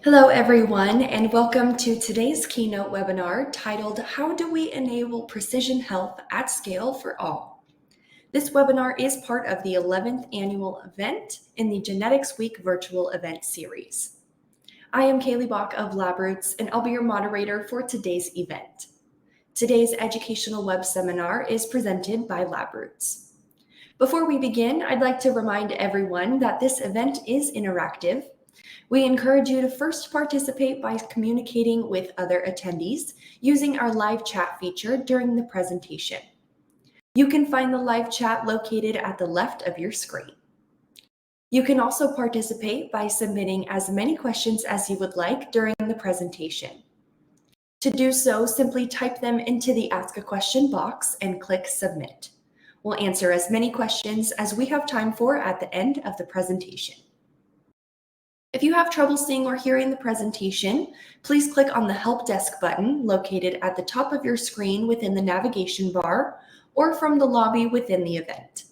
Hello, everyone, and welcome to today's Keynote webinar titled, How Do We Enable Precision Health at Scale for All? This webinar is part of the 11th annual event in the Genetics Week virtual event series. I am Kaylee Bach of LabRoots, and I'll be your moderator for today's event. Today's educational web seminar is presented by LabRoots. Before we begin, I'd like to remind everyone that this event is interactive. We encourage you to first participate by communicating with other attendees using our live chat feature during the presentation. You can find the live chat located at the left of your screen. You can also participate by submitting as many questions as you would like during the presentation. To do so, simply type them into the Ask a Question box and click Submit. We'll answer as many questions as we have time for at the end of the presentation. If you have trouble seeing or hearing the presentation, please click on the Help Desk button located at the top of your screen within the navigation bar or from the lobby within the event.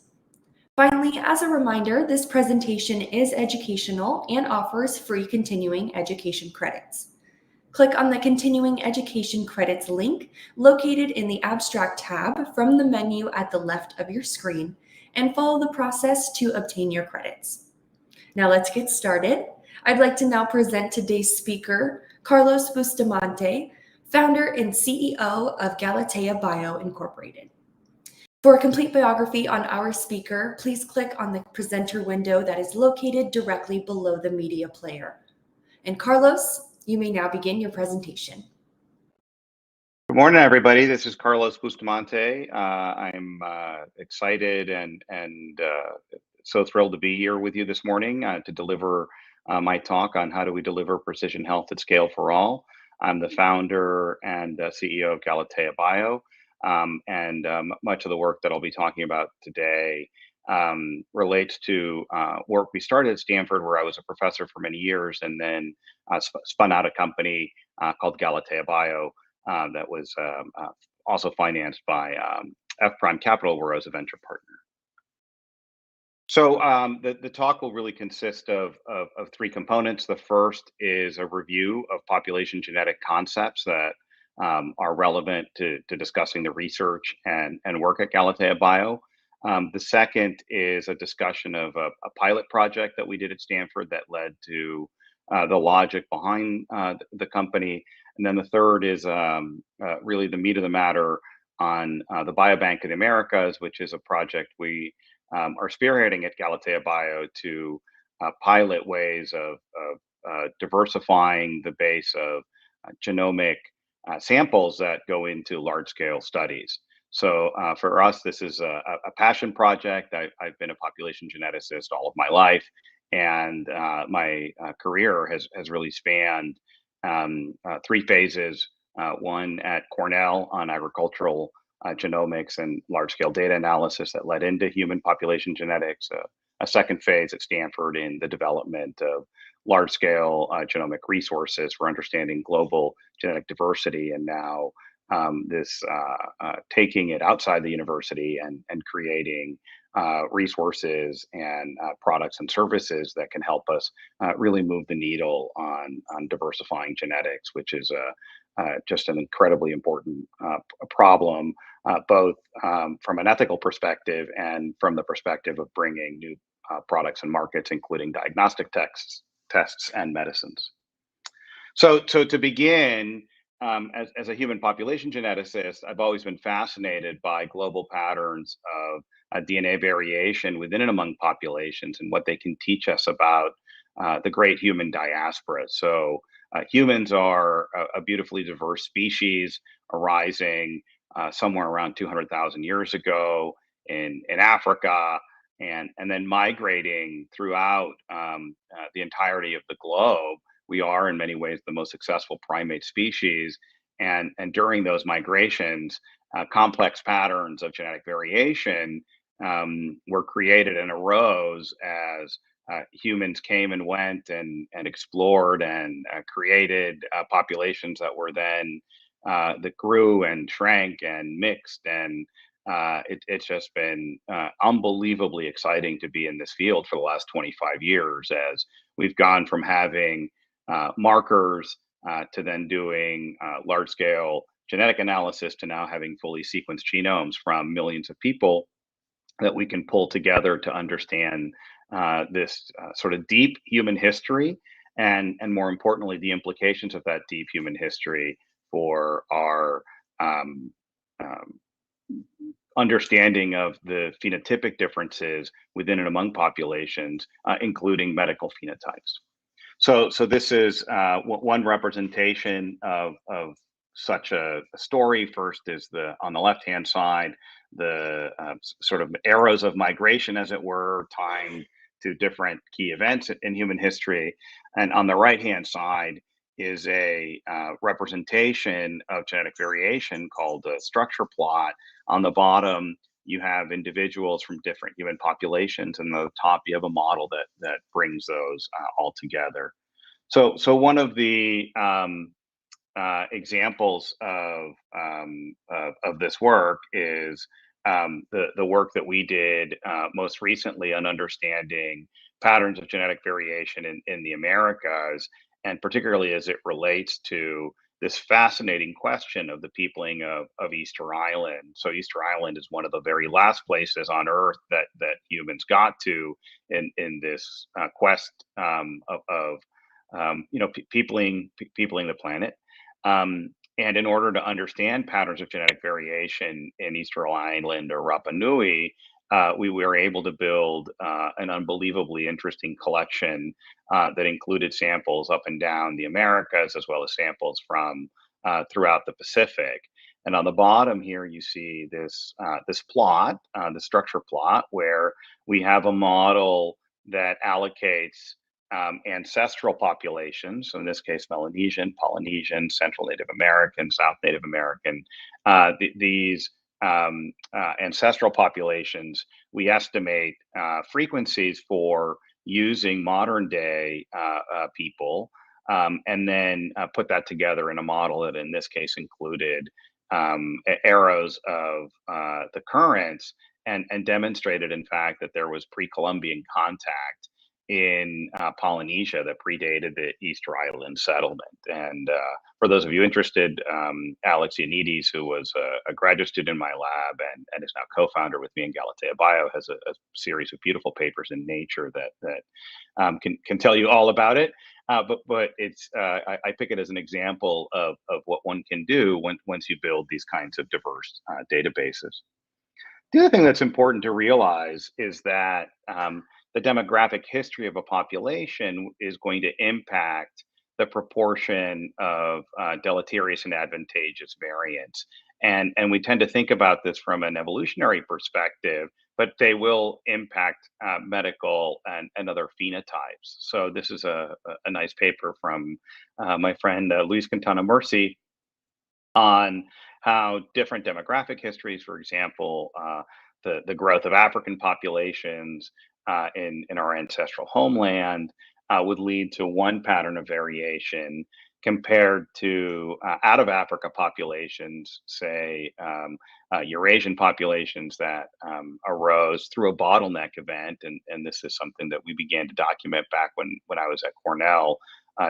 Finally, as a reminder, this presentation is educational and offers free continuing education credits. Click on the Continuing Education Credits link located in the Abstract tab from the menu at the left of your screen and follow the process to obtain your credits. Now let's get started. I'd like to now present today's speaker, Carlos Bustamante, founder and CEO of Galatea Bio Incorporated. For a complete biography on our speaker, please click on the presenter window that is located directly below the media player. And Carlos, you may now begin your presentation. Good morning, everybody. This is Carlos Bustamante. I'm excited and so thrilled to be here with you this morning to deliver my talk on how do we deliver precision health at scale for all. I'm the founder and CEO of Galatea Bio, and much of the work that I'll be talking about today relates to work we started at Stanford, where I was a professor for many years, and then spun out a company called Galatea Bio that was also financed by F Prime Capital, where I was a venture partner. So the talk will really consist of three components. The first is a review of population genetic concepts that are relevant to discussing the research and work at Galatea Bio. The second is a discussion of a pilot project that we did at Stanford that led to the logic behind the company. And then the third is really the meat of the matter on the Biobank of the Americas, which is a project we are spearheading at Galatea Bio to pilot ways of diversifying the base of genomic samples that go into large-scale studies. So for us, this is a passion project. I've been a population geneticist all of my life, and my career has really spanned three phases. One at Cornell on agricultural genomics and large-scale data analysis that led into human population genetics. A second phase at Stanford in the development of large-scale genomic resources for understanding global genetic diversity, and now this taking it outside the university and creating resources and products and services that can help us really move the needle on diversifying genetics, which is just an incredibly important problem, both from an ethical perspective and from the perspective of bringing new products and markets, including diagnostic tests and medicines. So to begin, as a human population geneticist, I've always been fascinated by global patterns of DNA variation within and among populations and what they can teach us about the great human diaspora. So humans are a beautifully diverse species arising somewhere around 200,000 years ago in Africa, and then migrating throughout the entirety of the globe. We are in many ways the most successful primate species, and during those migrations, complex patterns of genetic variation were created and arose as humans came and went and explored and created populations that were then that grew and shrank and mixed, and it's just been unbelievably exciting to be in this field for the last 25 years, as we've gone from having markers, to then doing large scale genetic analysis, to now having fully sequenced genomes from millions of people that we can pull together to understand this sort of deep human history, and more importantly, the implications of that deep human history for our um, um, understanding of the phenotypic differences within and among populations, including medical phenotypes. So this is one representation of such a story. First is the on the left hand side, the sort of arrows of migration, as it were, timed to different key events in human history, and on the right hand side is a representation of genetic variation called the structure plot. On the bottom, you have individuals from different human populations, and on the top, you have a model that brings those all together. So one of the examples of this work is the work that we did most recently on understanding patterns of genetic variation in the Americas, and particularly as it relates to this fascinating question of the peopling of Easter Island. So Easter Island is one of the very last places on Earth that humans got to in this quest of peopling the planet. And in order to understand patterns of genetic variation in Easter Island or Rapa Nui, we were able to build an unbelievably interesting collection that included samples up and down the Americas, as well as samples from throughout the Pacific. And on the bottom here, you see this plot, the structure plot, where we have a model that allocates ancestral populations, so in this case, Melanesian, Polynesian, Central Native American, South Native American, these ancestral populations, we estimate frequencies for using modern day people, and then put that together in a model that in this case included arrows of the currents, and demonstrated, in fact, that there was pre-Columbian contact in Polynesia that predated the Easter Island settlement. And for those of you interested, Alex Ioannidis, who was a graduate student in my lab and is now co-founder with me in Galatea Bio, has a series of beautiful papers in Nature that can tell you all about it. But it's I pick it as an example of what one can do once you build these kinds of diverse databases. The other thing that's important to realize is that the demographic history of a population is going to impact the proportion of deleterious and advantageous variants. And we tend to think about this from an evolutionary perspective, but they will impact medical and other phenotypes. So this is a nice paper from my friend Luis Quintana Murci on how different demographic histories, for example, the growth of African populations in our ancestral homeland, would lead to one pattern of variation compared to out of Africa populations, say Eurasian populations that arose through a bottleneck event. And this is something that we began to document back when I was at Cornell,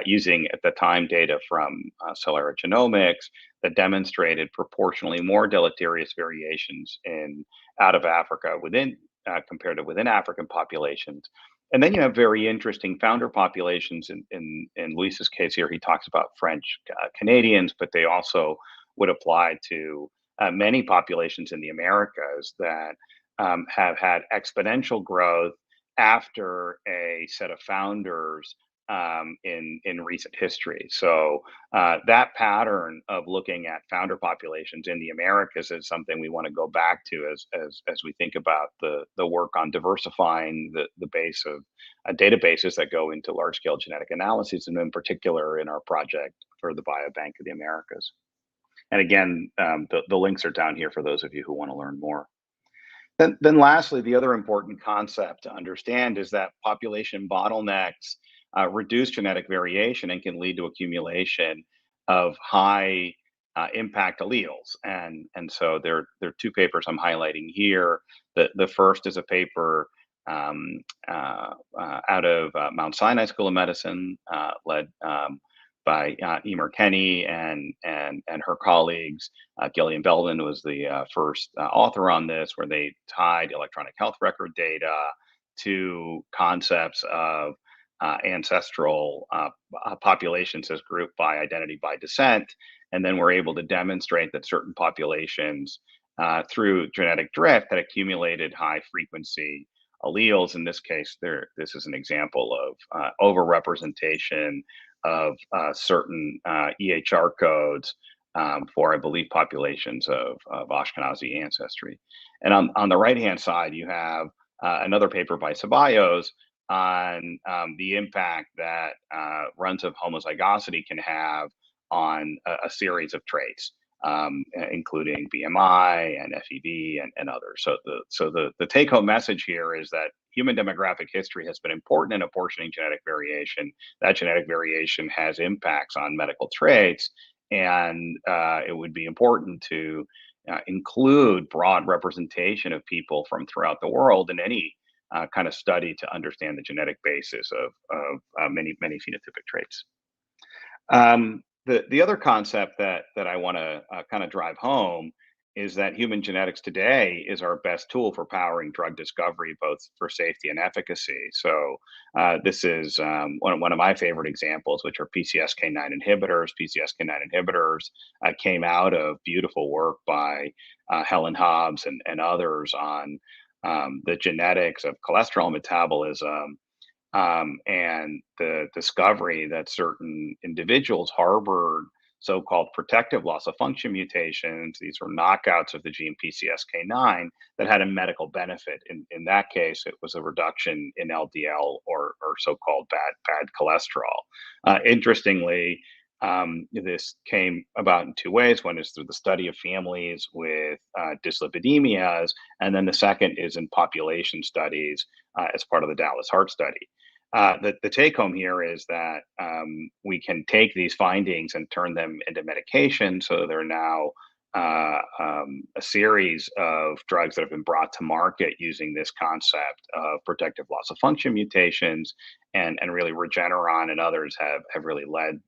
using at the time data from cellular genomics that demonstrated proportionally more deleterious variations in out of Africa within compared to within African populations. And then you have very interesting founder populations. In Luis's case here, he talks about French Canadians, but they also would apply to many populations in the Americas that have had exponential growth after a set of founders in recent history. So that pattern of looking at founder populations in the Americas is something we want to go back to as we think about the work on diversifying the base of databases that go into large scale genetic analyses, and in particular in our project for the Biobank of the Americas. And again, the links are down here for those of you who want to learn more. Then lastly, the other important concept to understand is that population bottlenecks reduce genetic variation and can lead to accumulation of high impact alleles. And so there are two papers I'm highlighting here. The first is a paper out of Mount Sinai School of Medicine, led by Emer Kenny and her colleagues. Gillian Belden was the first author on this, where they tied electronic health record data to concepts of ancestral populations as grouped by identity by descent, and then we're able to demonstrate that certain populations, through genetic drift, had accumulated high frequency alleles. In this case, this is an example of overrepresentation of certain EHR codes for, I believe, populations of Ashkenazi ancestry. And on the right-hand side, you have another paper by Ceballos on the impact that runs of homozygosity can have on a series of traits, including BMI and FEV and others. So the take home message here is that human demographic history has been important in apportioning genetic variation. That genetic variation has impacts on medical traits, and it would be important to include broad representation of people from throughout the world in any kind of study to understand the genetic basis of many phenotypic traits. The other concept that I want to kind of drive home is that human genetics today is our best tool for powering drug discovery, both for safety and efficacy. So this is one of my favorite examples, which are PCSK9 inhibitors. PCSK9 inhibitors came out of beautiful work by Helen Hobbs and others on the genetics of cholesterol metabolism, and the discovery that certain individuals harbored so-called protective loss of function mutations. These were knockouts of the gene PCSK9 that had a medical benefit. In that case, it was a reduction in LDL, or so-called bad cholesterol. Interestingly, this came about in two ways. One is through the study of families with dyslipidemias, and then the second is in population studies as part of the Dallas Heart Study. The take home here is that we can take these findings and turn them into medication. So they're now a series of drugs that have been brought to market using this concept of protective loss of function mutations, and really Regeneron and others have really led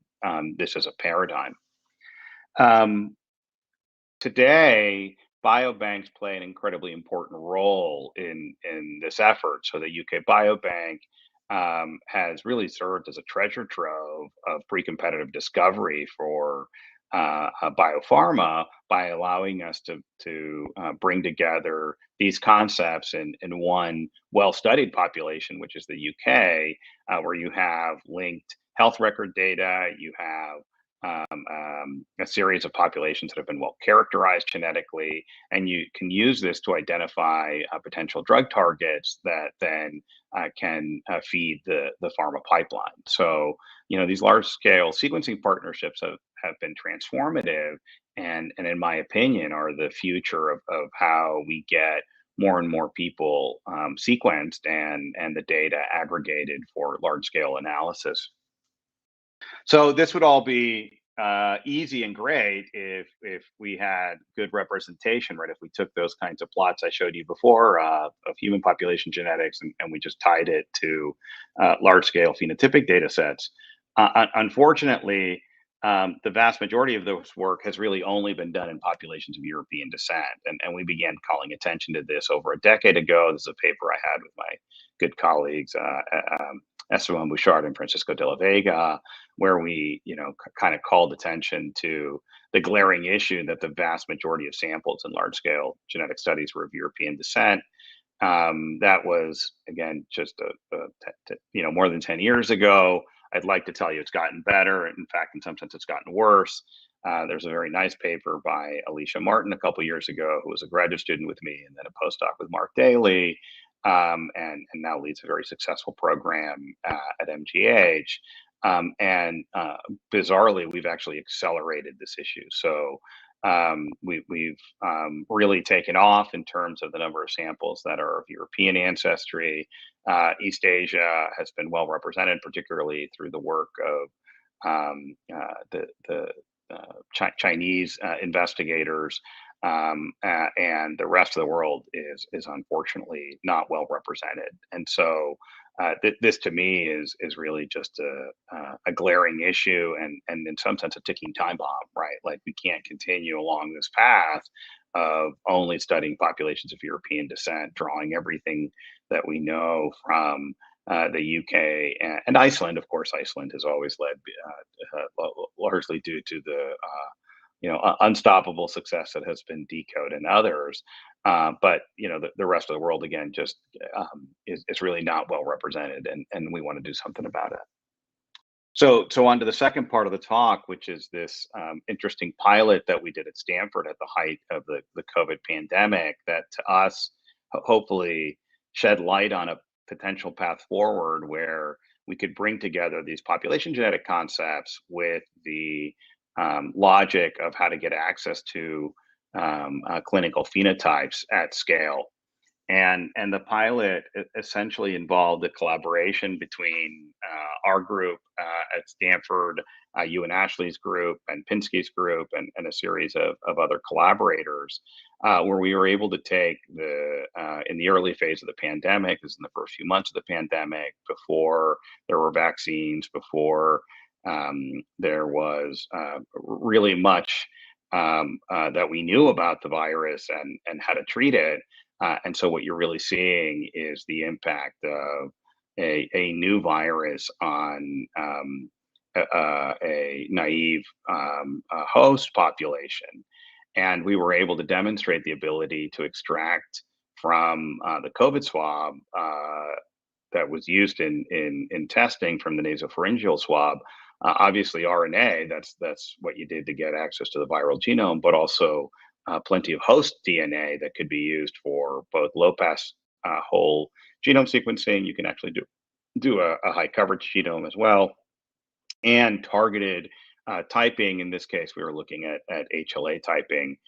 this as a paradigm. Today, biobanks play an incredibly important role in this effort. So the UK Biobank has really served as a treasure trove of pre-competitive discovery for biopharma, by allowing us to bring together these concepts in one well-studied population, which is the UK, where you have linked health record data, you have a series of populations that have been well characterized genetically, and you can use this to identify potential drug targets that then can feed the pharma pipeline. So, these large scale sequencing partnerships have been transformative, and in my opinion, are the future of how we get more and more people sequenced and the data aggregated for large scale analysis. So this would all be easy and great if we had good representation, right? If we took those kinds of plots I showed you before of human population genetics, and we just tied it to large scale phenotypic data sets. Unfortunately, the vast majority of this work has really only been done in populations of European descent, and we began calling attention to this over a decade ago. This is a paper I had with my good colleagues, Esteban Bouchard and Francisco de la Vega, where we, kind of called attention to the glaring issue that the vast majority of samples in large scale genetic studies were of European descent. That was, again, just more than 10 years ago. I'd like to tell you it's gotten better. In fact, in some sense, it's gotten worse. There's a very nice paper by Alicia Martin a couple years ago, who was a graduate student with me and then a postdoc with Mark Daly, and now leads a very successful program at MGH. And bizarrely, we've actually accelerated this issue. So we've really taken off in terms of the number of samples that are of European ancestry. East Asia has been well represented, particularly through the work of the Chinese investigators. and the rest of the world is unfortunately not well represented. And so this to me is really just a glaring issue, and in some sense a ticking time bomb, right? Like we can't continue along this path of only studying populations of European descent, drawing everything that we know from the UK and Iceland. Of course, Iceland has always led, largely due to the unstoppable success that has been Decode and others. But the rest of the world again just is really not well represented, and we want to do something about it. So on to the second part of the talk, which is this interesting pilot that we did at Stanford at the height of the COVID pandemic that to us hopefully shed light on a potential path forward where we could bring together these population genetic concepts with the logic of how to get access to clinical phenotypes at scale. And the pilot essentially involved a collaboration between our group at Stanford, you and Ashley's group, and Pinsky's group, and a series of other collaborators, where we were able to take in the early phase of the pandemic, this is in the first few months of the pandemic, before there were vaccines, before there was really much that we knew about the virus and how to treat it. And so what you're really seeing is the impact of a new virus on a naive host population. And we were able to demonstrate the ability to extract from the COVID swab that was used in testing from the nasopharyngeal swab. Obviously, RNA, that's what you did to get access to the viral genome, but also plenty of host DNA that could be used for both low pass whole genome sequencing. You can actually do a high coverage genome as well, and targeted typing. In this case, we were looking at HLA typing,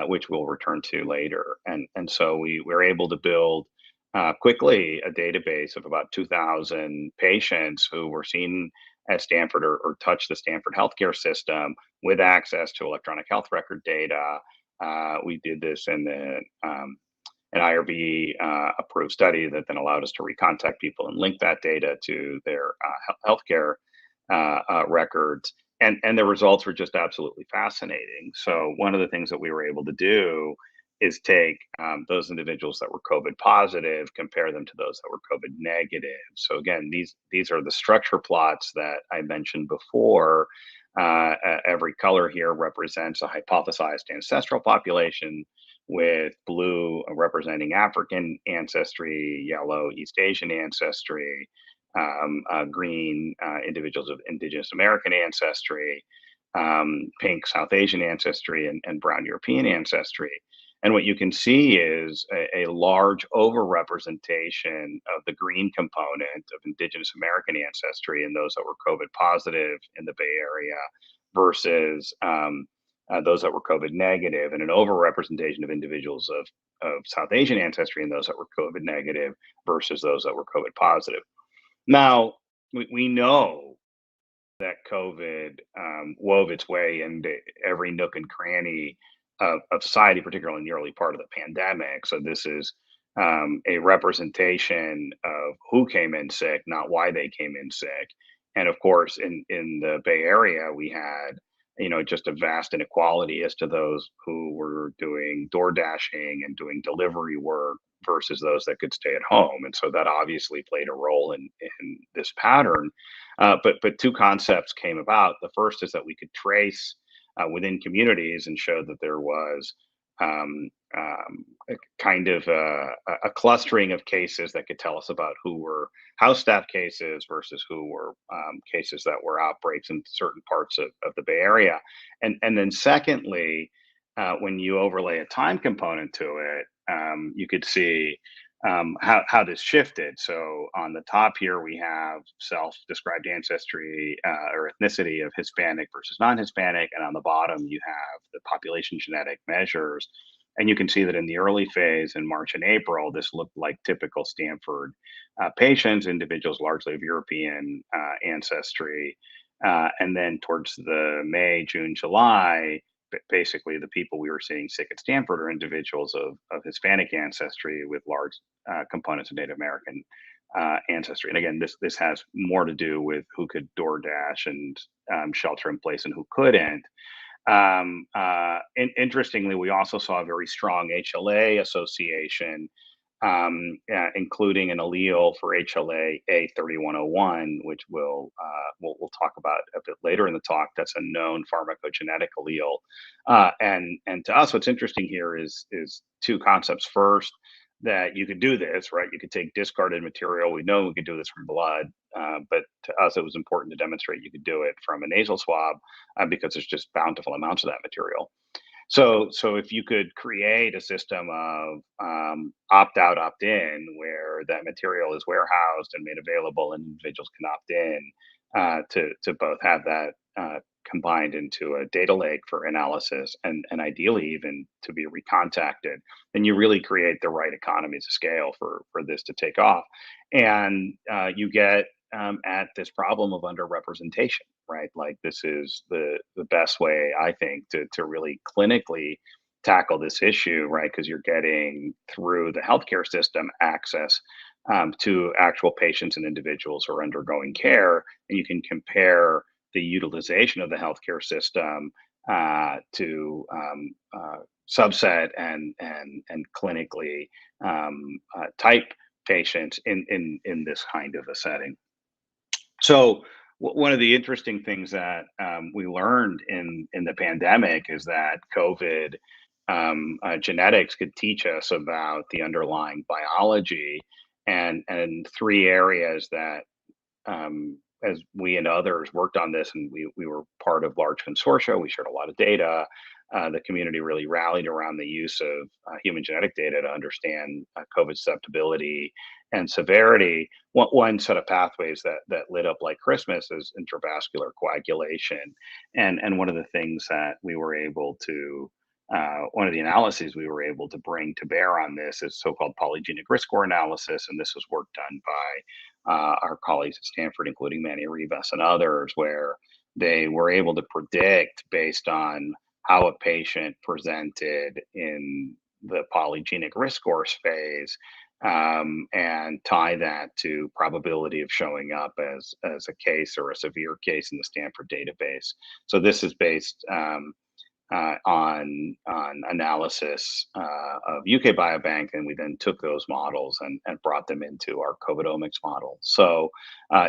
which we'll return to later. And so we were able to build quickly a database of about 2,000 patients who were seen at Stanford or touched the Stanford healthcare system with access to electronic health record data. We did this in an IRB approved study that then allowed us to recontact people and link that data to their healthcare records. And the results were just absolutely fascinating. So one of the things that we were able to do is take those individuals that were COVID positive, compare them to those that were COVID negative. So again, these are the structure plots that I mentioned before. Every color here represents a hypothesized ancestral population, with blue representing African ancestry, yellow East Asian ancestry, green individuals of indigenous American ancestry, pink South Asian ancestry, and brown European ancestry. And what you can see is a large overrepresentation of the green component of indigenous American ancestry in those that were COVID positive in the Bay Area versus those that were COVID negative, and an overrepresentation of individuals of South Asian ancestry in those that were COVID negative versus those that were COVID positive. Now, we know that COVID wove its way into every nook and cranny of society, particularly in the early part of the pandemic. So this is a representation of who came in sick, not why they came in sick. And of course, in the Bay Area, we had just a vast inequality as to those who were doing door dashing and doing delivery work versus those that could stay at home. And so that obviously played a role in this pattern. But two concepts came about. The first is that we could trace within communities and show that there was a kind of a clustering of cases that could tell us about who were house staff cases versus who were cases that were outbreaks in certain parts of the Bay Area. And then secondly, when you overlay a time component to it, you could see how this shifted. So on the top here, we have self-described ancestry or ethnicity of Hispanic versus non-Hispanic. And on the bottom, you have the population genetic measures. And you can see that in the early phase in March and April, this looked like typical Stanford patients, individuals largely of European ancestry. And then towards the May, June, July, basically the people we were seeing sick at Stanford are individuals of Hispanic ancestry with large components of Native American ancestry. And again, this has more to do with who could DoorDash and shelter in place and who couldn't. Interestingly, we also saw a very strong HLA association, including an allele for HLA A3101, which we'll talk about a bit later in the talk. That's a known pharmacogenetic allele. And to us, what's interesting here is two concepts. First, that you could do this, right? You could take discarded material. We know we could do this from blood, but to us, it was important to demonstrate you could do it from a nasal swab because there's just bountiful amounts of that material. So if you could create a system of opt out, opt in, where that material is warehoused and made available, and individuals can opt in to both have that combined into a data lake for analysis, and ideally even to be recontacted, then you really create the right economies of scale for this to take off, and you get at this problem of underrepresentation, right? Like this is the best way, I think, to really clinically tackle this issue, right? Because you're getting through the healthcare system access to actual patients and individuals who are undergoing care, and you can compare the utilization of the healthcare system to subset and clinically type patients in this kind of a setting. So one of the interesting things that we learned in the pandemic is that COVID genetics could teach us about the underlying biology, and three areas that as we and others worked on this, and we were part of large consortia, we shared a lot of data. The community really rallied around the use of human genetic data to understand COVID susceptibility and severity. One set of pathways that lit up like Christmas is intravascular coagulation, and one of the things that we were able to one of the analyses we were able to bring to bear on this is so-called polygenic risk score analysis, and this was work done by our colleagues at Stanford, including Manny Rivas and others, where they were able to predict based on how a patient presented in the polygenic risk score phase, and tie that to probability of showing up as a case or a severe case in the Stanford database. So this is based on analysis of UK Biobank, and we then took those models and brought them into our COVIDomics model. So,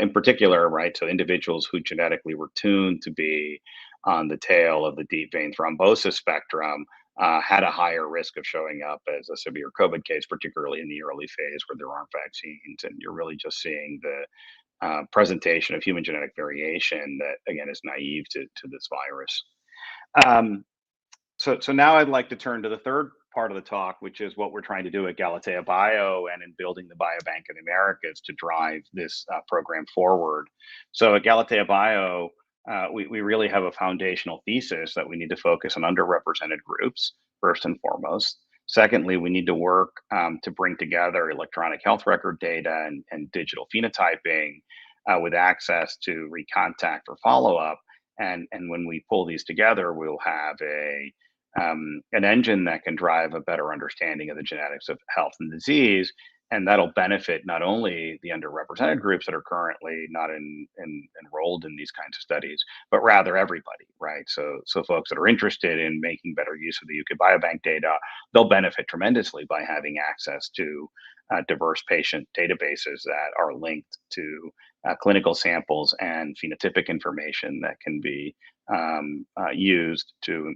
in particular, right, so individuals who genetically were tuned to be on the tail of the deep vein thrombosis spectrum had a higher risk of showing up as a severe COVID case, particularly in the early phase where there aren't vaccines, and you're really just seeing the presentation of human genetic variation that again is naive to this virus. So now I'd like to turn to the third part of the talk, which is what we're trying to do at Galatea Bio and in building the Biobank of the Americas to drive this program forward. So at Galatea Bio, we really have a foundational thesis that we need to focus on underrepresented groups, first and foremost. Secondly, we need to work to bring together electronic health record data and digital phenotyping with access to recontact or follow-up. And when we pull these together, we'll have an engine that can drive a better understanding of the genetics of health and disease, and that'll benefit not only the underrepresented groups that are currently not enrolled in these kinds of studies, but rather everybody, right? So folks that are interested in making better use of the UK Biobank data, they'll benefit tremendously by having access to diverse patient databases that are linked to clinical samples and phenotypic information that can be used to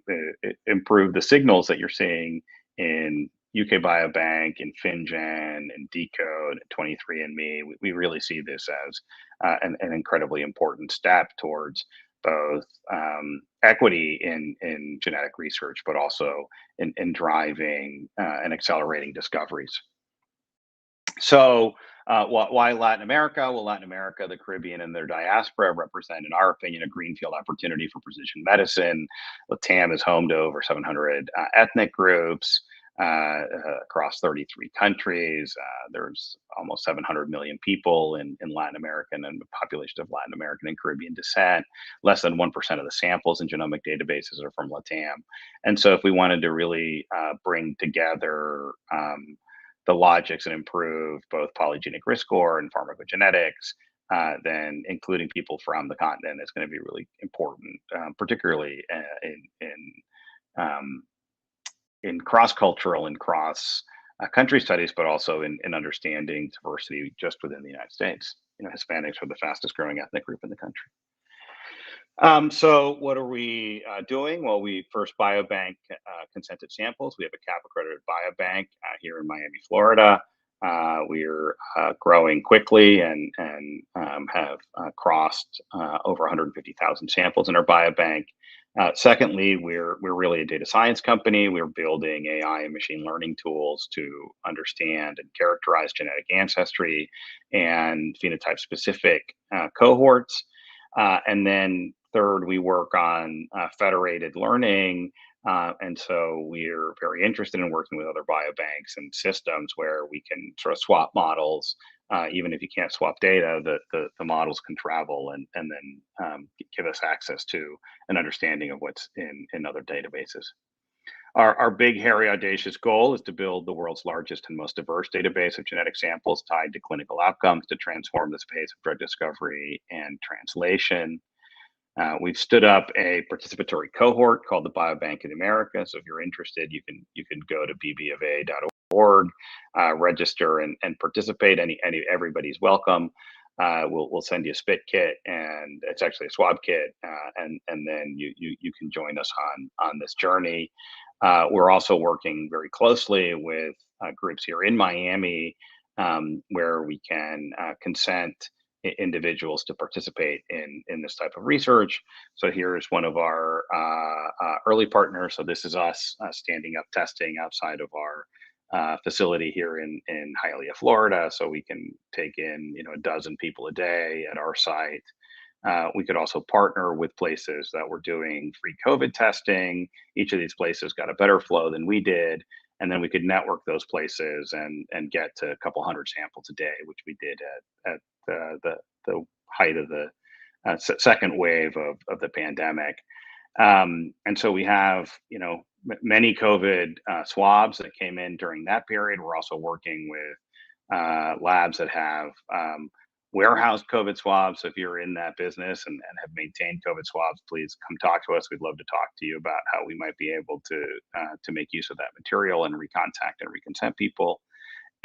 improve the signals that you're seeing in UK Biobank, in FinGen, and Decode, 23andMe. We really see this as an incredibly important step towards both equity in genetic research, but also in driving and accelerating discoveries. So why Latin America? Well, Latin America, the Caribbean, and their diaspora represent, in our opinion, a greenfield opportunity for precision medicine. LATAM is home to over 700 ethnic groups. across 33 countries. There's almost 700 million people in Latin American and the population of Latin American and Caribbean descent. Less than 1% of the samples in genomic databases are from LATAM. And so if we wanted to really bring together the logics and improve both polygenic risk score and pharmacogenetics, then including people from the continent is going to be really important, particularly um, in cross-cultural and cross country studies, but also in understanding diversity just within the United States. Hispanics are the fastest growing ethnic group in the country. So what are we doing? Well, we first biobank consented samples. We have a CAP accredited biobank here in Miami, Florida. We're growing quickly and have crossed over 150,000 samples in our biobank. Secondly, we're really a data science company. We're building AI and machine learning tools to understand and characterize genetic ancestry and phenotype specific cohorts. And then third, we work on federated learning. And so we're very interested in working with other biobanks and systems where we can sort of swap models. Even if you can't swap data, the models can travel and then give us access to an understanding of what's in other databases. Our big, hairy, audacious goal is to build the world's largest and most diverse database of genetic samples tied to clinical outcomes to transform the space of drug discovery and translation. We've stood up a participatory cohort called the Biobank in America. So if you're interested, you can go to bbofa.org, register and participate. Everybody's welcome. We'll send you a spit kit, and it's actually a swab kit, and then you can join us on this journey. We're also working very closely with groups here in Miami, where we can consent individuals to participate in this type of research. So here's one of our early partners. So this is us standing up testing outside of our facility here in Hialeah, Florida. So we can take in a dozen people a day at our site. We could also partner with places that were doing free COVID testing. Each of these places got a better flow than we did. And then we could network those places and get to a couple hundred samples a day, which we did at the height of the second wave of the pandemic. And so we have, many COVID swabs that came in during that period. We're also working with labs that have warehoused COVID swabs. So if you're in that business and have maintained COVID swabs, please come talk to us. We'd love to talk to you about how we might be able to make use of that material and recontact and reconsent people.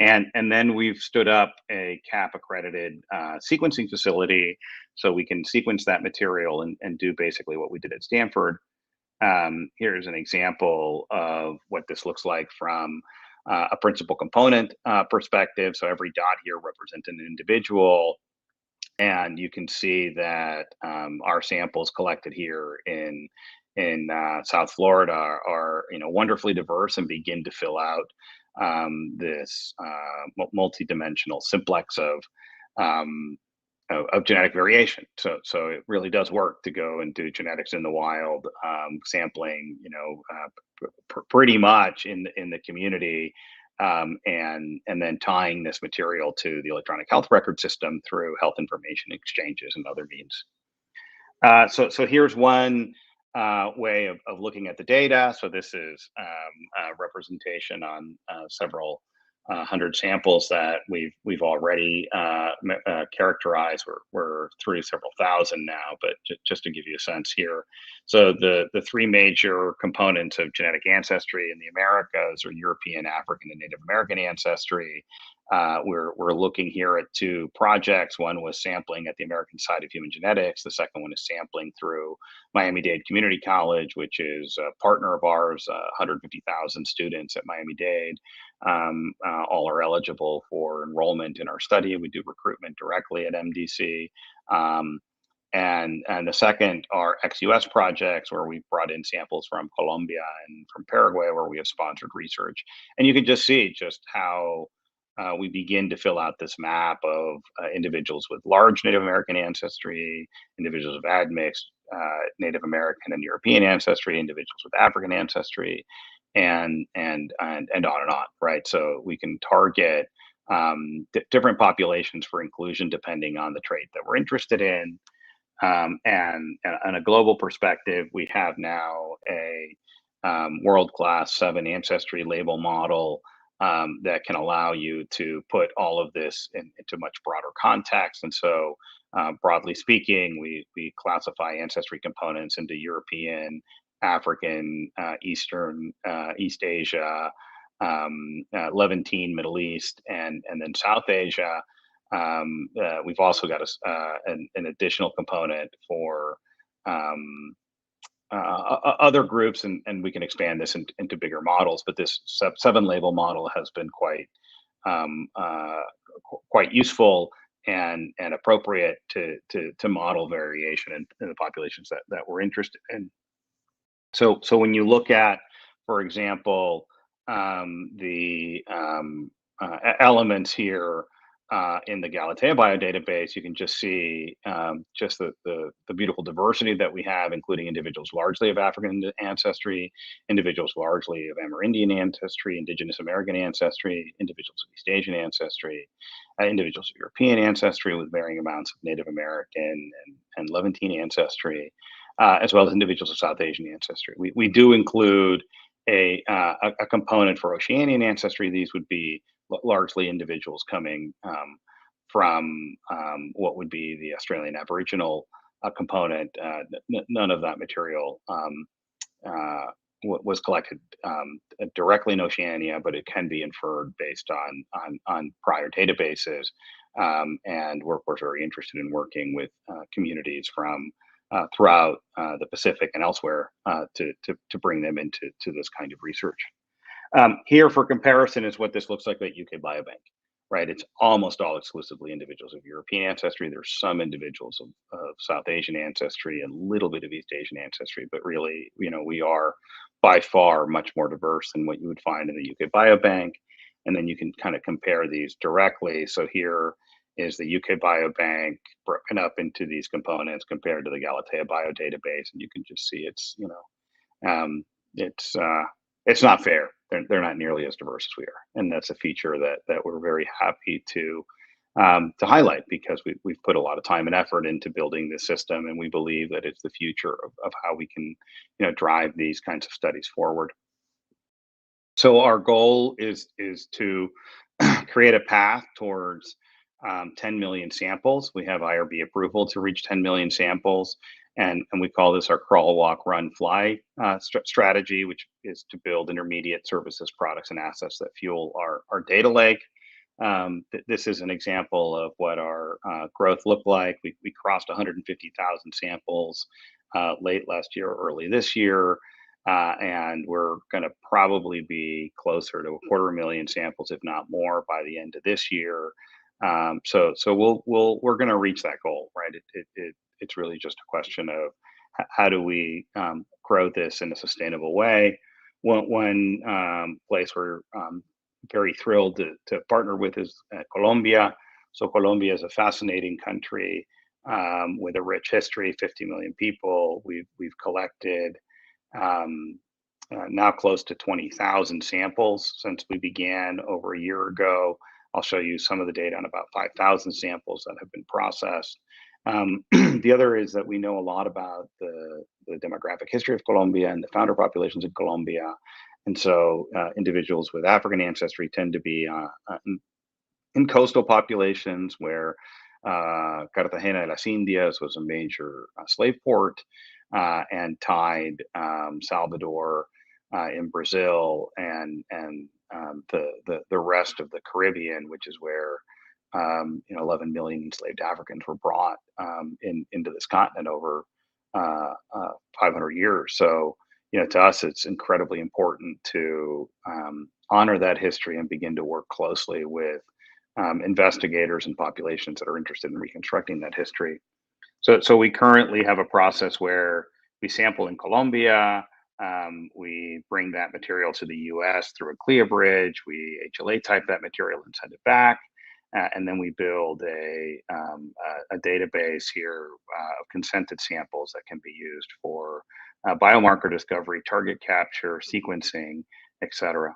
And then we've stood up a CAP accredited sequencing facility so we can sequence that material and do basically what we did at Stanford. Here's an example of what this looks like from a principal component perspective. So every dot here represents an individual. And you can see that our samples collected here in South Florida are wonderfully diverse and begin to fill out this multi-dimensional simplex of genetic variation. So it really does work to go and do genetics in the wild, sampling, pretty much in the community, and then tying this material to the electronic health record system through health information exchanges and other means. So here's one way of looking at the data. So this is a representation on several hundred samples that we've already characterized. We're through several thousand now, but just to give you a sense here. So the three major components of genetic ancestry in the Americas are European, African, and Native American ancestry. We're looking here at two projects. One was sampling at the American Society of Human Genetics. The second one is sampling through Miami-Dade Community College, which is a partner of ours. 150,000 students at Miami-Dade all are eligible for enrollment in our study. We do recruitment directly at MDC. And the second are ex-US projects where we brought in samples from Colombia and from Paraguay, where we have sponsored research. And you can just see just how we begin to fill out this map of individuals with large Native American ancestry, individuals with admixed Native American and European ancestry, individuals with African ancestry, and on and on, right? So we can target different populations for inclusion depending on the trait that we're interested in. And on a global perspective, we have now a world-class 7 ancestry label model that can allow you to put all of this into much broader context. And so, broadly speaking, we classify ancestry components into European, African, Eastern, East Asia, Levantine, Middle East, and then South Asia. We've also got an additional component for other groups, and we can expand this into bigger models. But this 7 label model has been um, uh, quite useful and appropriate to model variation in the populations that we're interested in. So when you look at, for example, the elements here in the Galatea biodatabase, you can just see just the beautiful diversity that we have, including individuals largely of African ancestry, individuals largely of Amerindian ancestry, Indigenous American ancestry, individuals of East Asian ancestry, individuals of European ancestry with varying amounts of Native American and Levantine ancestry, as well as individuals of South Asian ancestry. We do include a component for Oceanian ancestry. These would be largely individuals coming from what would be the Australian Aboriginal component. None of that material was collected directly in Oceania, but it can be inferred based on prior databases. And we're of course very interested in working with communities from throughout the Pacific and elsewhere to bring them into this kind of research. Here, for comparison, is what this looks like at UK Biobank, right? It's almost all exclusively individuals of European ancestry. There's some individuals of South Asian ancestry, and a little bit of East Asian ancestry, but really, we are by far much more diverse than what you would find in the UK Biobank. And then you can kind of compare these directly. So here is the UK Biobank broken up into these components compared to the Galatea biodatabase, and you can just see um, it's it's not fair. They're not nearly as diverse as we are, and that's a feature that we're very happy to highlight because we've put a lot of time and effort into building this system, and we believe that it's the future of how we can drive these kinds of studies forward. So our goal is to create a path towards 10 million samples. We have IRB approval to reach 10 million samples, and we call this our crawl, walk, run, fly strategy, which is to build intermediate services, products, and assets that fuel our data lake. This is an example of what our growth looked like. We crossed 150,000 samples late last year, early this year. And we're going to probably be closer to 250,000 samples, if not more, by the end of this year. So we're going to reach that goal, right? It's really just a question of how do we grow this in a sustainable way. One place we're very thrilled to partner with is Colombia. So Colombia is a fascinating country with a rich history, 50 million people. We've collected now close to 20,000 samples since we began over a year ago. I'll show you some of the data on about 5,000 samples that have been processed. The other is that we know a lot about the demographic history of Colombia and the founder populations in Colombia. And so individuals with African ancestry tend to be in coastal populations where Cartagena de las Indias was a major slave port and tied Salvador in Brazil and the rest of the Caribbean, which is where 11 million enslaved Africans were brought into this continent over 500 years. So to us, it's incredibly important to honor that history and begin to work closely with investigators and populations that are interested in reconstructing that history. So we currently have a process where we sample in Colombia, we bring that material to the US through a CLIA bridge, we HLA type that material and send it back, and then we build a database here of consented samples that can be used for biomarker discovery, target capture, sequencing, etc.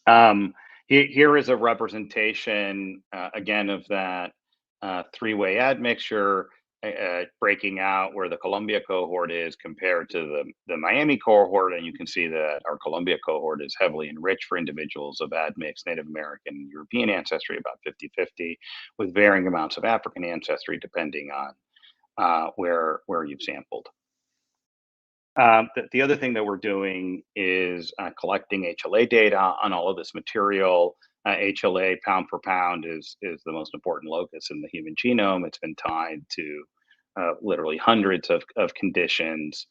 Um, Here is a representation again of that three-way admixture, breaking out where the Colombia cohort is compared to the Miami cohort. And you can see that our Colombia cohort is heavily enriched for individuals of admixed Native American and European ancestry, about 50-50, with varying amounts of African ancestry depending on where you've sampled. The other thing that we're doing is collecting HLA data on all of this material. HLA pound for pound is the most important locus in the human genome. It's been tied to literally hundreds of conditions.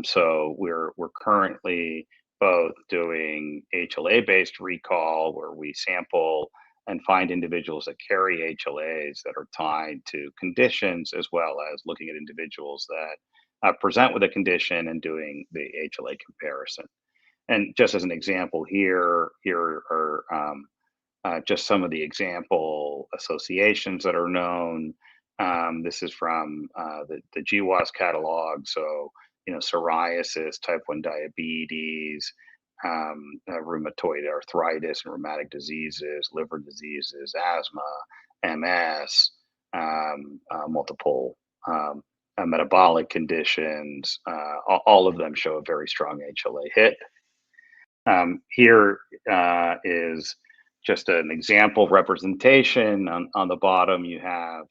So we're currently both doing HLA based recall, where we sample and find individuals that carry HLAs that are tied to conditions, as well as looking at individuals that present with a condition and doing the HLA comparison. And just as an example, here are just some of the example associations that are known. This is from the GWAS catalog. So, psoriasis, type 1 diabetes, rheumatoid arthritis and rheumatic diseases, liver diseases, asthma, MS, multiple metabolic conditions. All of them show a very strong HLA hit. Here is just an example representation. On the bottom, you have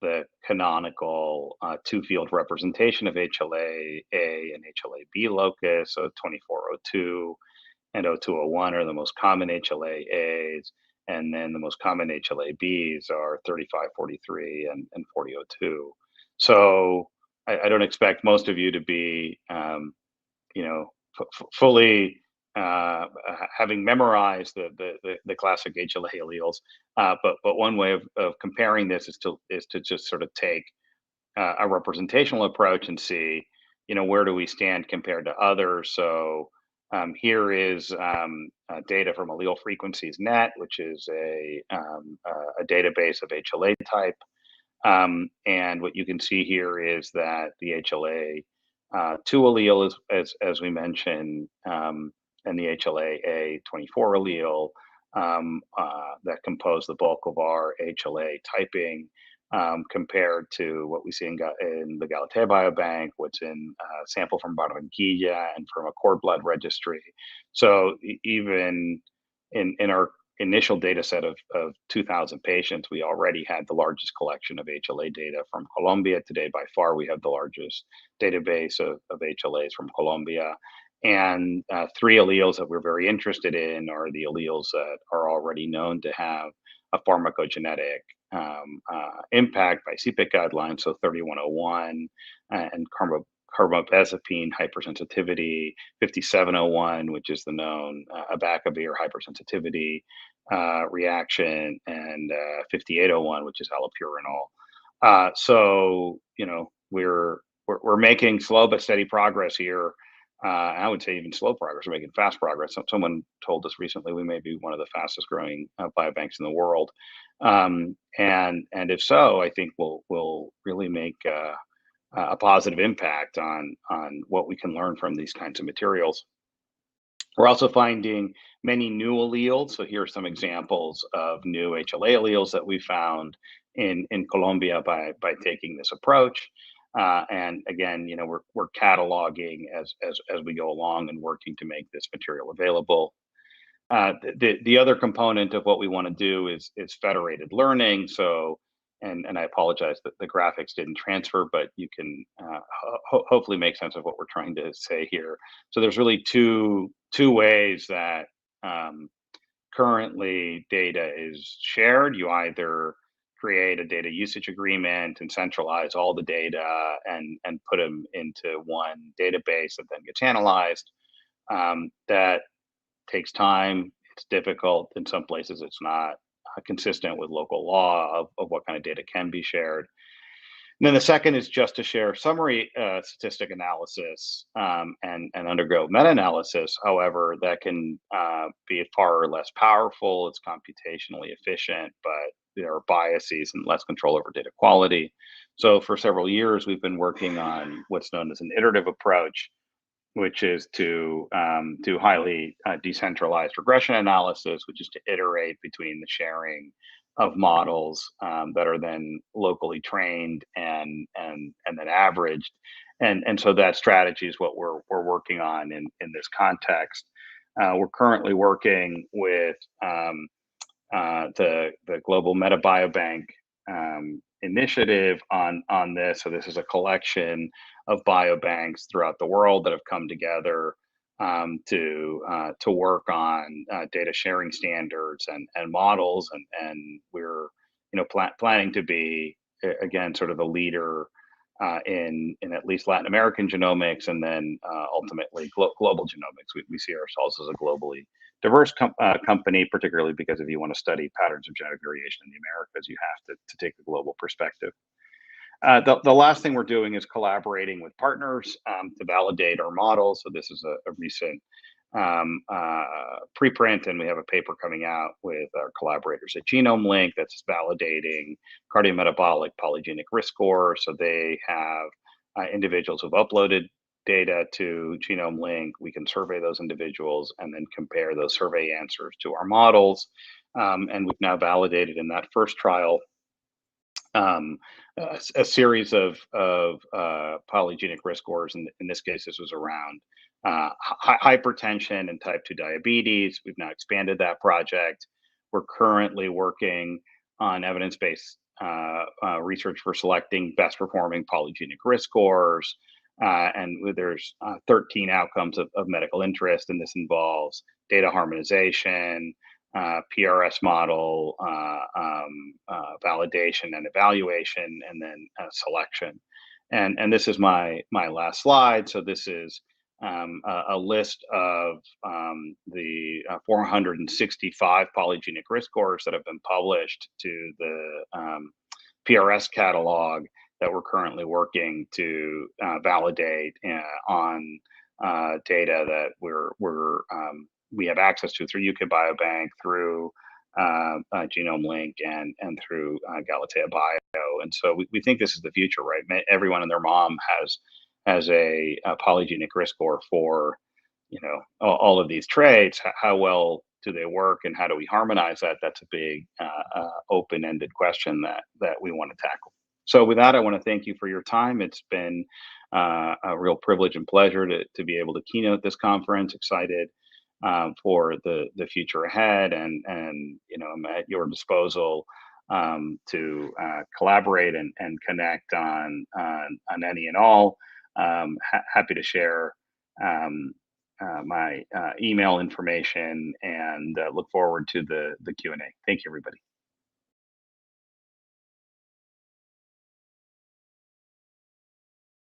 the canonical two-field representation of HLA-A and HLA-B locus. So 2402 and 0201 are the most common HLA-As, and then the most common HLA-Bs are 3543 and 4002. So I don't expect most of you to be, fully having memorized the classic HLA alleles. But one way of comparing this is to just sort of take a representational approach and see, where do we stand compared to others. So here is data from Allele Frequencies Net, which is a database of HLA type. And what you can see here is that the HLA 2 allele, as we mentioned, and the HLA A24 allele that compose the bulk of our HLA typing, compared to what we see in the Galatea Biobank, what's in sample from Barranquilla and from a cord blood registry. So even in our initial data set of 2,000 patients, we already had the largest collection of HLA data from Colombia. Today, by far, we have the largest database of HLAs from Colombia. And three alleles that we're very interested in are the alleles that are already known to have a pharmacogenetic impact by CPIC guidelines, so 3101 and carbamazepine hypersensitivity, 5701, which is the known abacavir hypersensitivity reaction, and 5801, which is allopurinol. So we're making slow but steady progress here. I would say even slow progress. We're making fast progress. Someone told us recently we may be one of the fastest growing biobanks in the world, and if so, I think we'll really make a positive impact on what we can learn from these kinds of materials. We're also finding many new alleles. So here are some examples of new HLA alleles that we found in Colombia by taking this approach. And again, we're cataloging as we go along and working to make this material available. The other component of what we want to do is federated learning. So, and I apologize that the graphics didn't transfer, but you can hopefully make sense of what we're trying to say here. So there's really two ways that currently data is shared. You either create a data usage agreement and centralize all the data and put them into one database that then gets analyzed. That takes time. It's difficult. In some places, it's not consistent with local law of what kind of data can be shared. And then the second is just to share summary statistic analysis and undergo meta-analysis. However, that can be far less powerful. It's computationally efficient, but there are biases and less control over data quality. So for several years, we've been working on what's known as an iterative approach, which is to do highly decentralized regression analysis, which is to iterate between the sharing of models that are then locally trained and then averaged, and so that strategy is what we're working on in this context. We're currently working with the Global Meta Biobank initiative on this. So this is a collection of biobanks throughout the world that have come together to work on data sharing standards and models, and we're planning to be again sort of a leader in at least Latin American genomics, and then ultimately global genomics. We see ourselves as a globally diverse company, particularly because if you want to study patterns of genetic variation in the Americas, you have to take a global perspective. The last thing we're doing is collaborating with partners to validate our models. So this is a recent preprint, and we have a paper coming out with our collaborators at Genome Link that's validating cardiometabolic polygenic risk score. So they have individuals who've uploaded data to Genome Link. We can survey those individuals and then compare those survey answers to our models. And we've now validated in that first trial a series of polygenic risk scores. In this case, this was around hypertension and type 2 diabetes. We've now expanded that project. We're currently working on evidence-based research for selecting best performing polygenic risk scores. And there's 13 outcomes of medical interest, and this involves data harmonization, PRS model validation and evaluation, and then selection. And this is my last slide. So this is a list of the 465 polygenic risk scores that have been published to the PRS catalog that we're currently working to validate on data that we have access to through UK Biobank, through Genome Link, and through Galatea Bio. And so we think this is the future, right? Everyone and their mom has a polygenic risk score for all of these traits. How well do they work, and how do we harmonize that? That's a big open-ended question that we want to tackle. So with that, I want to thank you for your time. It's been a real privilege and pleasure to be able to keynote this conference. Excited for the future ahead, and I'm at your disposal to collaborate and connect on any and all. Happy to share my email information, and look forward to the Q&A. Thank you, everybody.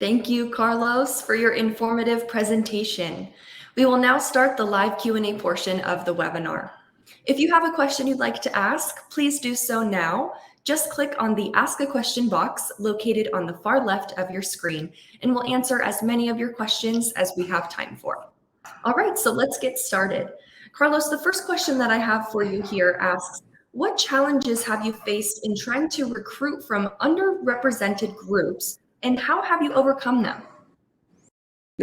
Thank you, Carlos, for your informative presentation. We will now start the live Q&A portion of the webinar. If you have a question you'd like to ask, please do so now. Just click on the Ask a Question box located on the far left of your screen, and we'll answer as many of your questions as we have time for. All right, so let's get started. Carlos, the first question that I have for you here asks, what challenges have you faced in trying to recruit from underrepresented groups, and how have you overcome them?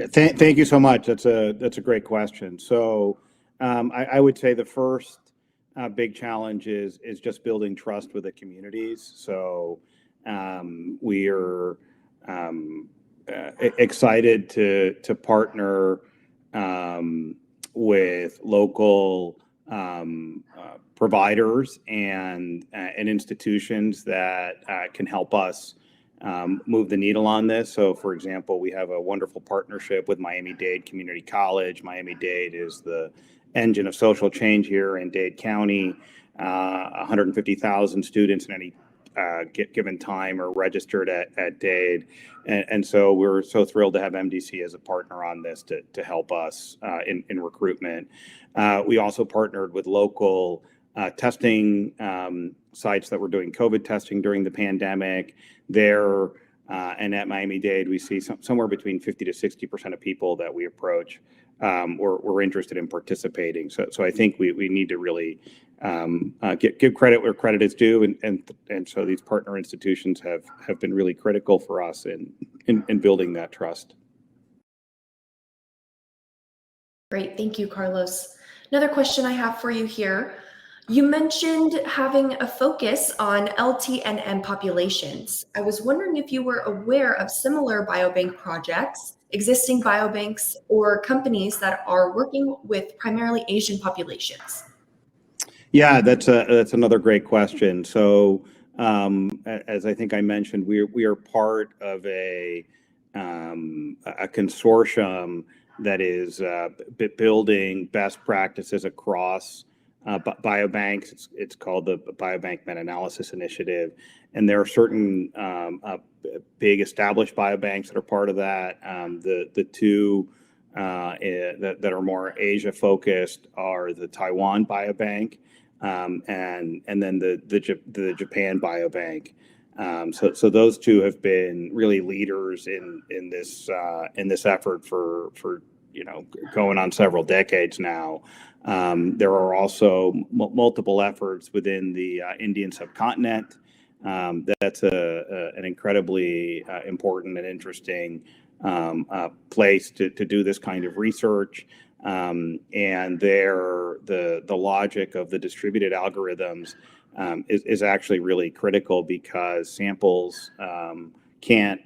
Thank you so much. That's a great question. So I would say the first big challenge is just building trust with the communities. So we are excited to partner with local providers and institutions that can help us move the needle on this. So, for example, we have a wonderful partnership with Miami-Dade Community College. Miami-Dade is the engine of social change here in Dade County. 150,000 students in any given time are registered at Dade. And so we're so thrilled to have MDC as a partner on this to help us in recruitment. We also partnered with local testing sites that were doing COVID testing during the pandemic. Their And at Miami-Dade, we see somewhere between 50 to 60% of people that we approach we're interested in participating. So I think we need to really give credit where credit is due, and so these partner institutions have been really critical for us in building that trust. Great, thank you, Carlos. Another question I have for you here. You mentioned having a focus on LTNM populations. I was wondering if you were aware of similar biobank projects, existing biobanks, or companies that are working with primarily Asian populations. Yeah, that's another great question. So, as I think I mentioned, we are part of a consortium that is building best practices across biobanks. It's called the Biobank Meta-Analysis Initiative, and there are certain big established biobanks that are part of that. The two that are more Asia focused are the Taiwan Biobank. And then the Japan Biobank. So those two have been really leaders in this effort for going on several decades now. There are also multiple efforts within the Indian subcontinent. That's an incredibly important and interesting place to do this kind of research. And there, the logic of the distributed algorithms is actually really critical because samples can't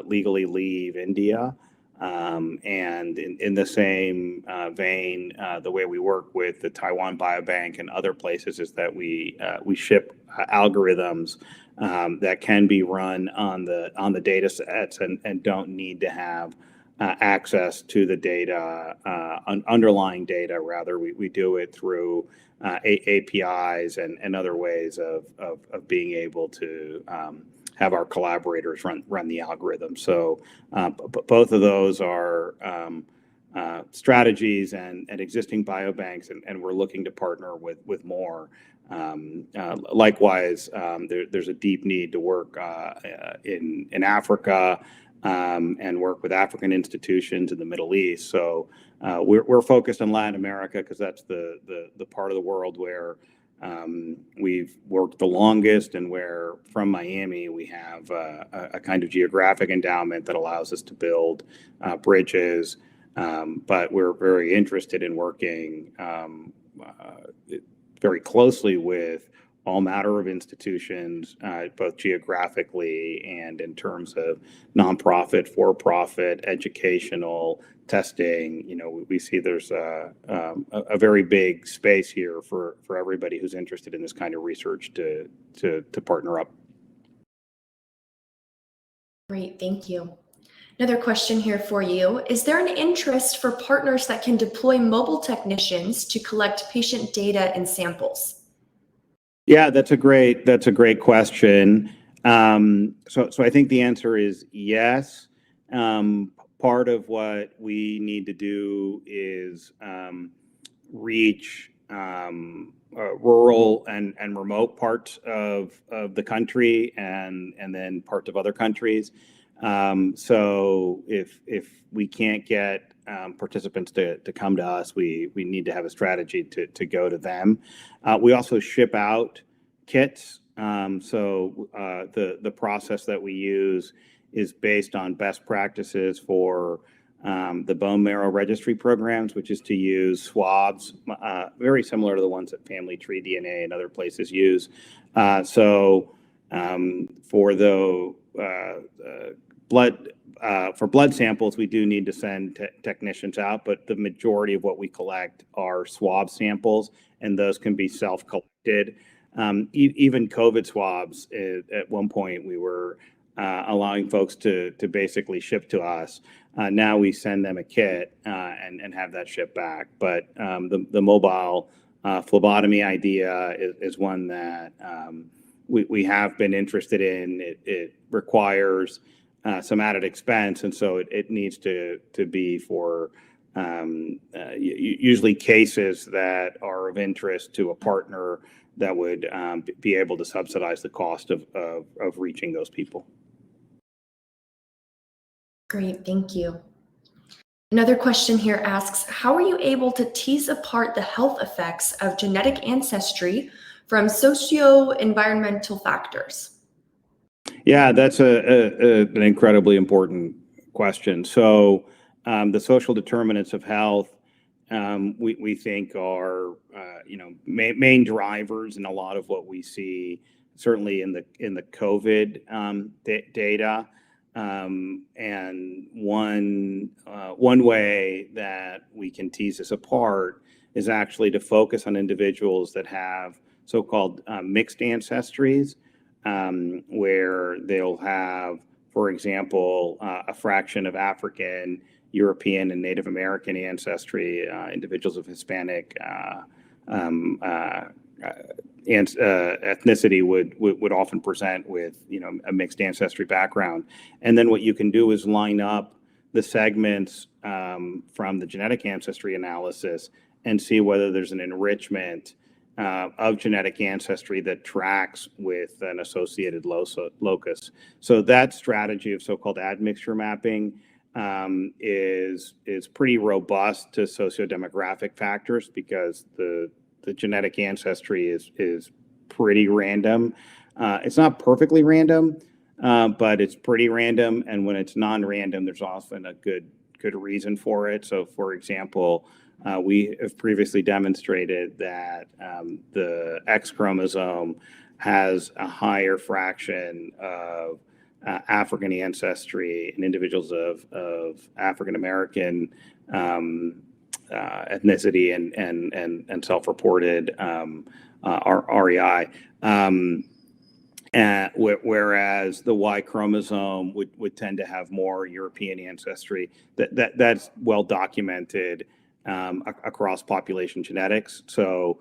legally leave India. And in the same vein, the way we work with the Taiwan Biobank and other places is that we ship algorithms that can be run on the data sets and don't need to have access to the data, underlying data. Rather, we do it through APIs and other ways of being able to have our collaborators run the algorithm. So both of those are strategies and existing biobanks, and we're looking to partner with more. Likewise, there's a deep need to work in Africa and work with African institutions in the Middle East. So we're focused on Latin America because that's the part of the world where we've worked the longest, and where from Miami we have a kind of geographic endowment that allows us to build bridges. But we're very interested in working very closely with all manner of institutions, both geographically and in terms of nonprofit, for-profit, educational, testing. We see there's a very big space here for everybody who's interested in this kind of research to partner up. Great, thank you. Another question here for you. Is there an interest for partners that can deploy mobile technicians to collect patient data and samples? Yeah, that's a great question. So I think the answer is yes. Part of what we need to do is reach rural and remote parts of the country and then parts of other countries. So if we can't get participants to come to us, we need to have a strategy to go to them. We also ship out kits. So the process that we use is based on best practices for the bone marrow registry programs, which is to use swabs, very similar to the ones that Family Tree DNA and other places use. So for the blood samples, we do need to send technicians out, but the majority of what we collect are swab samples, and those can be self-collected. Even COVID swabs, at one point we were allowing folks to basically ship to us. Now we send them a kit and have that shipped back. But the mobile phlebotomy idea is one that we have been interested in. It requires some added expense, and so it needs to be for usually cases that are of interest to a partner that would be able to subsidize the cost of reaching those people. Great, thank you. Another question here asks, how are you able to tease apart the health effects of genetic ancestry from socio-environmental factors? Yeah, that's an incredibly important question. So, the social determinants of health, we think are, main drivers in a lot of what we see, certainly in the COVID data. And one way that we can tease this apart is actually to focus on individuals that have so-called mixed ancestries, where they'll have, for example, a fraction of African, European, and Native American ancestry, individuals of Hispanic ethnicity would often present with a mixed ancestry background. And then what you can do is line up the segments from the genetic ancestry analysis and see whether there's an enrichment of genetic ancestry that tracks with an associated locus. So that strategy of so-called admixture mapping is pretty robust to sociodemographic factors, because the genetic ancestry is pretty random. It's not perfectly random, but it's pretty random. And when it's non-random, there's often a good reason for it. So, for example, we have previously demonstrated that the X chromosome has a higher fraction of African ancestry in individuals of African American ethnicity and self-reported REI. Whereas the Y chromosome would tend to have more European ancestry. That's well documented across population genetics. So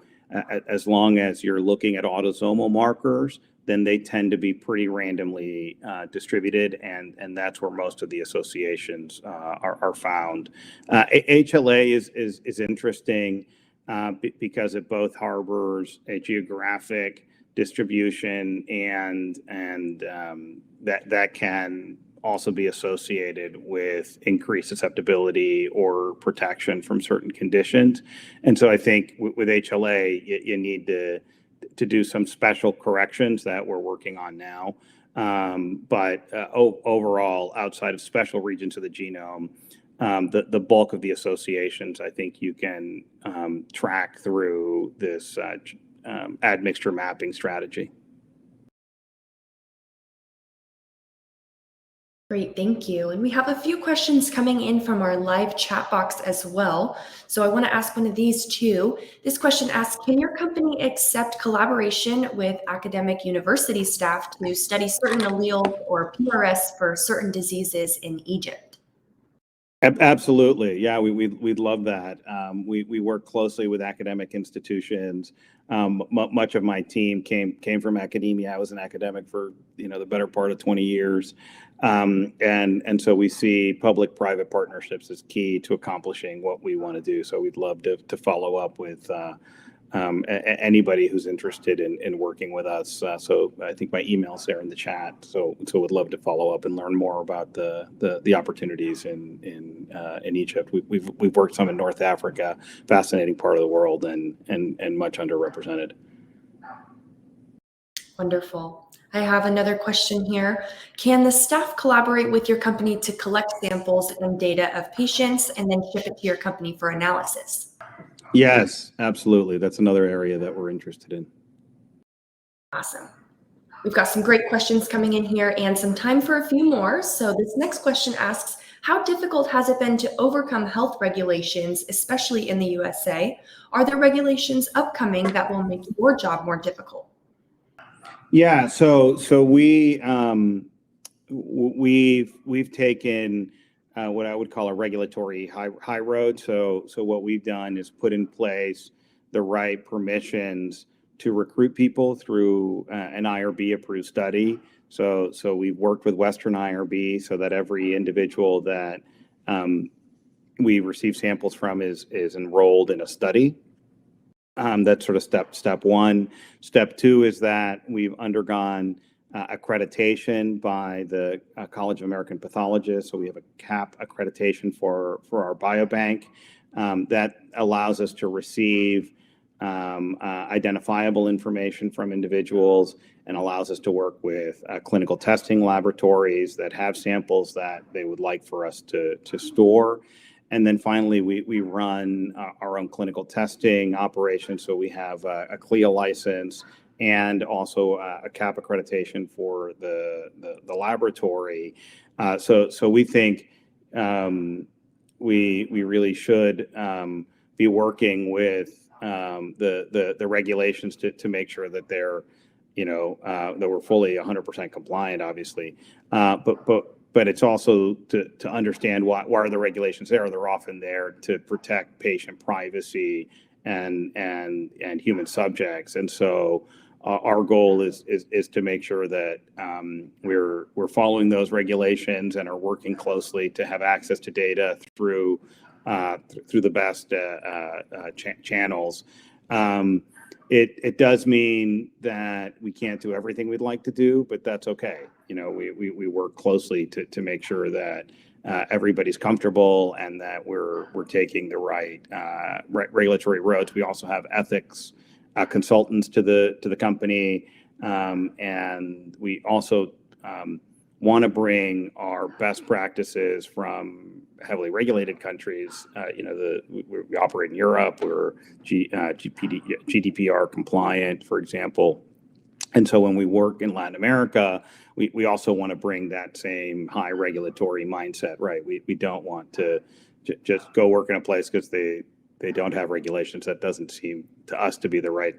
as long as you're looking at autosomal markers, then they tend to be pretty randomly distributed, and that's where most of the associations are found. HLA is interesting because it both harbors a geographic distribution, and that can also be associated with increased susceptibility or protection from certain conditions. And so I think with HLA, you need to do some special corrections that we're working on now. But overall, outside of special regions of the genome, the bulk of the associations, I think you can track through this admixture mapping strategy. Great, thank you. And we have a few questions coming in from our live chat box as well. So I want to ask one of these too. This question asks, can your company accept collaboration with academic university staff to study certain alleles or PRS for certain diseases in Egypt? Absolutely. Yeah, we'd love that. We work closely with academic institutions. Much of my team came from academia. I was an academic for the better part of 20 years. And so we see public-private partnerships as key to accomplishing what we want to do. So we'd love to follow up with anybody who's interested in working with us. So I think my email's there in the chat. So would love to follow up and learn more about the opportunities in Egypt. We've worked some in North Africa, fascinating part of the world, and much underrepresented. Wonderful. I have another question here. Can the staff collaborate with your company to collect samples and data of patients and then ship it to your company for analysis? Yes, absolutely. That's another area that we're interested in. Awesome. We've got some great questions coming in here and some time for a few more. So this next question asks, how difficult has it been to overcome health regulations, especially in the USA? Are there regulations upcoming that will make your job more difficult? Yeah, so we've taken what I would call a regulatory high road. So what we've done is put in place the right permissions to recruit people through an IRB approved study. So we've worked with Western IRB so that every individual that we receive samples from is enrolled in a study. That's sort of step one. Step two is that we've undergone accreditation by the College of American Pathologists. So we have a CAP accreditation for our biobank that allows us to receive identifiable information from individuals and allows us to work with clinical testing laboratories that have samples that they would like for us to store. And then finally, we run our own clinical testing operation. So we have a CLIA license and also a CAP accreditation for the laboratory. So we think we really should be working with the regulations to make sure that they're, that we're fully 100% compliant, obviously. But it's also to understand why are the regulations there? They're often there to protect patient privacy and human subjects. And so our goal is to make sure that we're following those regulations and are working closely to have access to data through the best channels. It does mean that we can't do everything we'd like to do, but that's okay. We work closely to make sure that everybody's comfortable and that we're taking the right regulatory roads. We also have ethics consultants to the company, and we also want to bring our best practices from heavily regulated countries. We operate in Europe. We're GDPR compliant, for example. And so when we work in Latin America, we also want to bring that same high regulatory mindset, right? We don't want to just go work in a place because they don't have regulations. That doesn't seem to us to be the right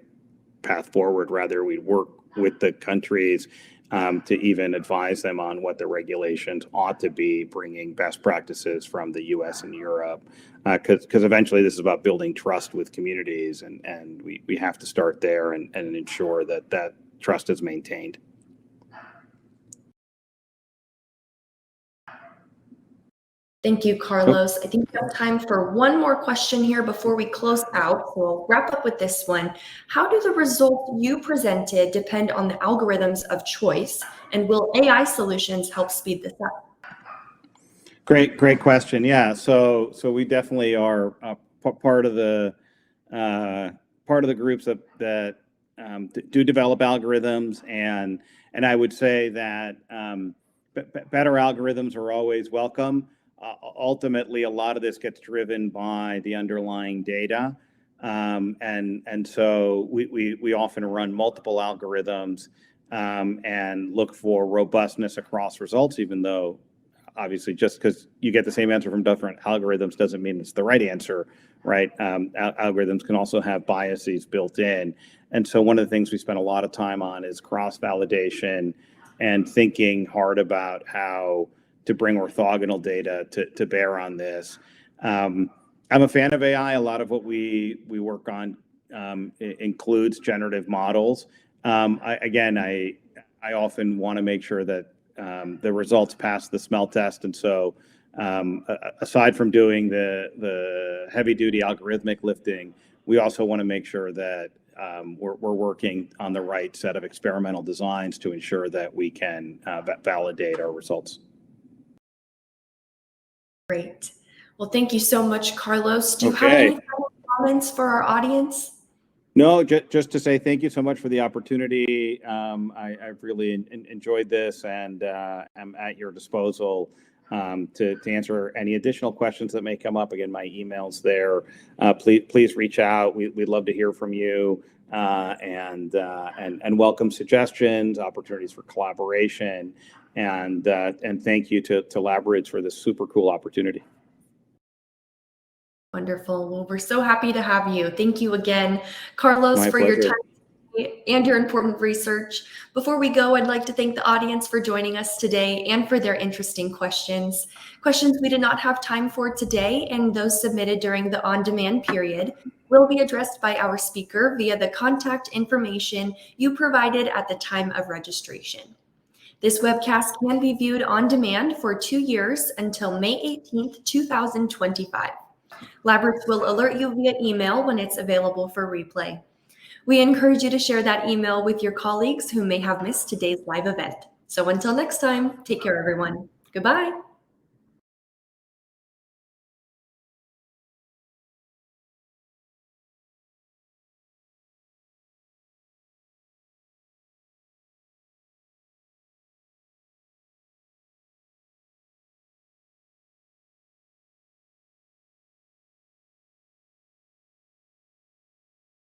path forward. Rather, we work with the countries to even advise them on what the regulations ought to be, bringing best practices from the US and Europe, because eventually this is about building trust with communities, and we have to start there and ensure that trust is maintained. Thank you, Carlos. I think we have time for one more question here before we close out. So we'll wrap up with this one. How do the results you presented depend on the algorithms of choice? And will AI solutions help speed this up? Great question. Yeah. So we definitely are part of the groups that do develop algorithms, and I would say that better algorithms are always welcome. Ultimately, a lot of this gets driven by the underlying data, and so we often run multiple algorithms and look for robustness across results, even though obviously just because you get the same answer from different algorithms doesn't mean it's the right answer, right? Algorithms can also have biases built in, and so one of the things we spend a lot of time on is cross-validation and thinking hard about how to bring orthogonal data to bear on this. I'm a fan of AI. A lot of what we work on includes generative models. I often want to make sure that the results pass the smell test, and so aside from doing the heavy-duty algorithmic lifting, we also want to make sure that we're working on the right set of experimental designs to ensure that we can validate our results. Great. Well, thank you so much, Carlos. Do you have any final comments for our audience? No, just to say thank you so much for the opportunity. I've really enjoyed this, and I'm at your disposal to answer any additional questions that may come up. Again, my email's there. Please reach out. We'd love to hear from you, and welcome suggestions, opportunities for collaboration, and thank you to LabRoots for this super cool opportunity. Wonderful. Well, we're so happy to have you. Thank you again, Carlos, for your time and your important research. Before we go, I'd like to thank the audience for joining us today and for their interesting questions. Questions we did not have time for today, and those submitted during the on-demand period, will be addressed by our speaker via the contact information you provided at the time of registration. This webcast can be viewed on demand for 2 years until May 18th, 2025. LabRoots will alert you via email when it's available for replay. We encourage you to share that email with your colleagues who may have missed today's live event. So until next time, take care, everyone. Goodbye.